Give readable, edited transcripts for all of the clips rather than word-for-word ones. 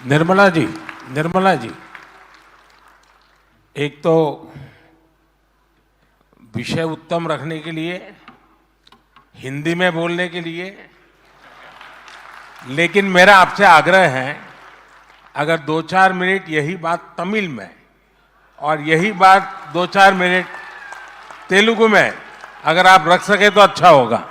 निर्मला जी, एक तो विषय उत्तम रखने के लिए, हिंदी में बोलने के लिए, लेकिन मेरा आपसे आग्रह है, अगर 2-4 मिनट यही बात तमिल में और यही बात 2-4 मिनट तेलुगु में अगर आप रख सके तो अच्छा होगा।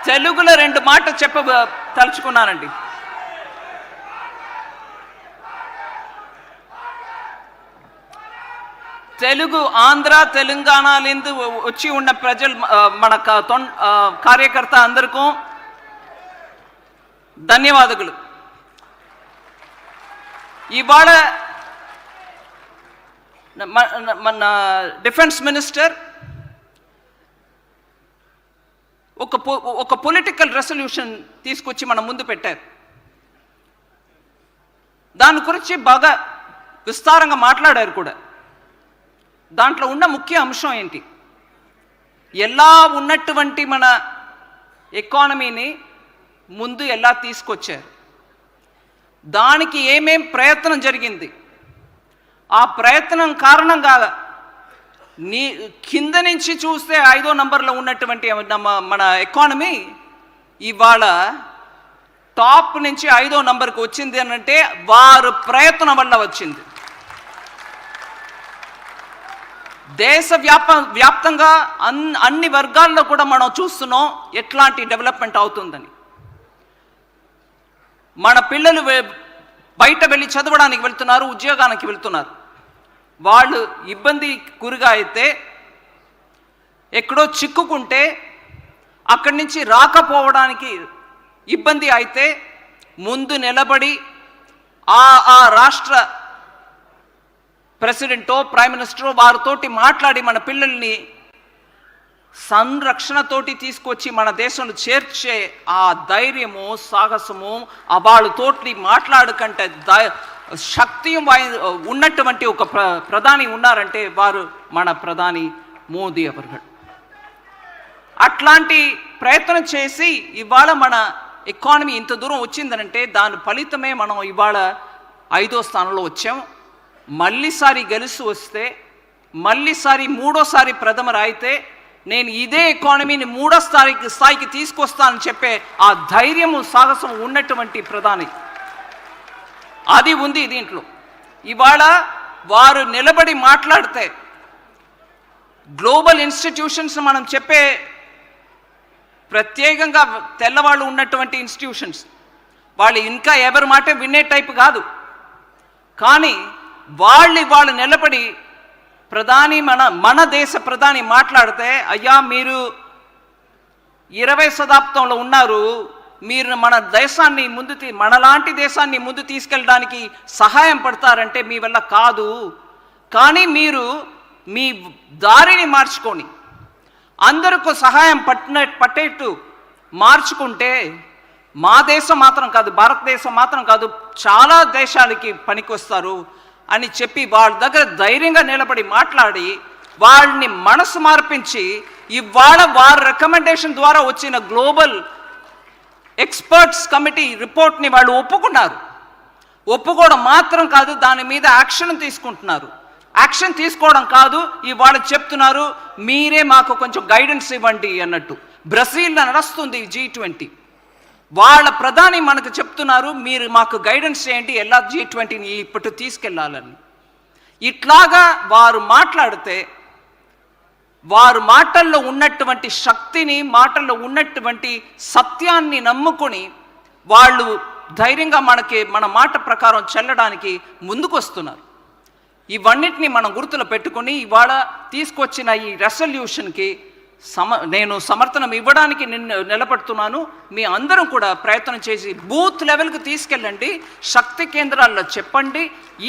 తెలుగులో 2 మాటలు తలుచుకున్నానండి. తెలుగు ఆంధ్ర తెలంగాణలిందు వచ్చి ఉన్న ప్రజలు మన కార్యకర్త అందరికీ ధన్యవాదాలు. ఇవాళ మన డిఫెన్స్ మినిస్టర్ ఒక పొలిటికల్ రెసల్యూషన్ తీసుకొచ్చి మన ముందు పెట్టారు. దాని గురించి బాగా విస్తారంగా మాట్లాడారు కూడా. దాంట్లో ఉన్న ముఖ్య అంశం ఏంటి, ఎలా ఉన్నటువంటి మన ఎకానమీని ముందు ఎలా తీసుకొచ్చారు, దానికి ఏమేం ప్రయత్నం జరిగింది, ఆ ప్రయత్నం కారణంగా కింద నుంచి చూస్తే 5వ నంబర్లో ఉన్నటువంటి మన ఎకానమీ ఇవాళ టాప్ నుంచి 5వ నంబర్కి వచ్చింది అని అంటే వారు ప్రయత్నం వల్ల వచ్చింది. దేశ వ్యాప్తంగా అన్ని వర్గాల్లో కూడా మనం చూస్తున్నాం ఎట్లాంటి డెవలప్మెంట్ అవుతుందని. మన పిల్లలు బయట వెళ్ళి చదవడానికి వెళ్తున్నారు, ఉద్యోగానికి వెళ్తున్నారు. వాళ్ళు ఇబ్బంది గురిగా అయితే, ఎక్కడో చిక్కుకుంటే, అక్కడి నుంచి రాకపోవడానికి ఇబ్బంది అయితే ముందు నిలబడి ఆ రాష్ట్ర ప్రెసిడెంటో ప్రైమ్ మినిస్టరో వారితోటి మాట్లాడి మన పిల్లల్ని సంరక్షణతోటి తీసుకొచ్చి మన దేశంలో చేర్చే ఆ ధైర్యము సాహసము వాళ్ళతోటి మాట్లాడకంటే శక్తి ఉన్నటువంటి ఒక ప్రధాని ఉన్నారంటే వారు మన ప్రధాని మోదీ అవர்கள். అట్లాంటి ప్రయత్నం చేసి ఇవాళ మన ఎకానమీ ఇంత దూరం వచ్చిందనంటే దాని ఫలితమే మనం ఇవాళ 5వ స్థానంలో వచ్చాం. మళ్ళీసారి గెలిచి వస్తే, మళ్ళీసారి 3వసారి ప్రథమర్ అయితే నేను ఇదే ఎకానమీని 3వ స్థాయికి తీసుకొస్తానని చెప్పే ఆ ధైర్యము సాహసం ఉన్నటువంటి ప్రధాని అది ఉంది దీంట్లో. ఇవాళ వారు నిలబడి మాట్లాడితే గ్లోబల్ ఇన్స్టిట్యూషన్స్ మనం చెప్పే ప్రత్యేకంగా తెల్లవాళ్ళు ఉన్నటువంటి ఇన్స్టిట్యూషన్స్ వాళ్ళు ఇంకా ఎవరి మాట వినే టైప్ కాదు. కానీ వాళ్ళు నిలబడి ప్రధాని మన దేశ ప్రధాని మాట్లాడితే, అయ్యా మీరు 20వ శతాబ్దంలో ఉన్నారు, మీరు మన దేశాన్ని మనలాంటి దేశాన్ని ముందు తీసుకెళ్ళడానికి సహాయం పడతారంటే మీ వల్ల కాదు, కానీ మీరు మీ దారిని మార్చుకొని అందరికీ సహాయం పట్టేట్టు మార్చుకుంటే మా దేశం మాత్రం కాదు, భారతదేశం మాత్రం కాదు, చాలా దేశాలకి పనికొస్తారు అని చెప్పి వాళ్ళ దగ్గర ధైర్యంగా నిలబడి మాట్లాడి వాళ్ళని మనసు మార్పించి ఇవాళ వారి రికమెండేషన్ ద్వారా వచ్చిన గ్లోబల్ ఎక్స్పర్ట్స్ కమిటీ రిపోర్ట్ని వాళ్ళు ఒప్పుకున్నారు. ఒప్పుకోవడం మాత్రం కాదు, దాని మీద యాక్షన్ తీసుకుంటున్నారు. యాక్షన్ తీసుకోవడం కాదు, ఇవాళ చెప్తున్నారు మీరే మాకు కొంచెం గైడెన్స్ ఇవ్వండి అన్నట్టు. బ్రెజిల్లో నడుస్తుంది G20, వాళ్ళ ప్రధాని మనకు చెప్తున్నారు మీరు మాకు గైడెన్స్ చేయండి ఎలా G20ని ఇప్పుడు తీసుకెళ్లాలని. ఇట్లాగా వారు మాట్లాడితే వారు మాటల్లో ఉన్నటువంటి శక్తిని, మాటల్లో ఉన్నటువంటి సత్యాన్ని నమ్ముకొని వాళ్ళు ధైర్యంగా మన మాట ప్రకారం చెల్లడానికి ముందుకొస్తున్నారు. ఇవన్నిటిని మనం గుర్తులో పెట్టుకొని ఇవాళ తీసుకొచ్చిన ఈ రెసల్యూషన్కి నేను సమర్థనం ఇవ్వడానికి నిలబడుతున్నాను. మీ అందరం కూడా ప్రయత్నం చేసి బూత్ లెవెల్కి తీసుకెళ్ళండి, శక్తి కేంద్రాల్లో చెప్పండి.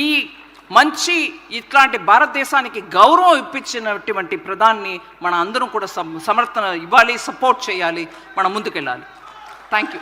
ఈ మంచి ఇట్లాంటి భారతదేశానికి గౌరవం ఇప్పించినటువంటి ప్రధాని మన అందరం కూడా సమర్థన ఇవ్వాలి, సపోర్ట్ చేయాలి, మనం ముందుకెళ్ళాలి. Thank you.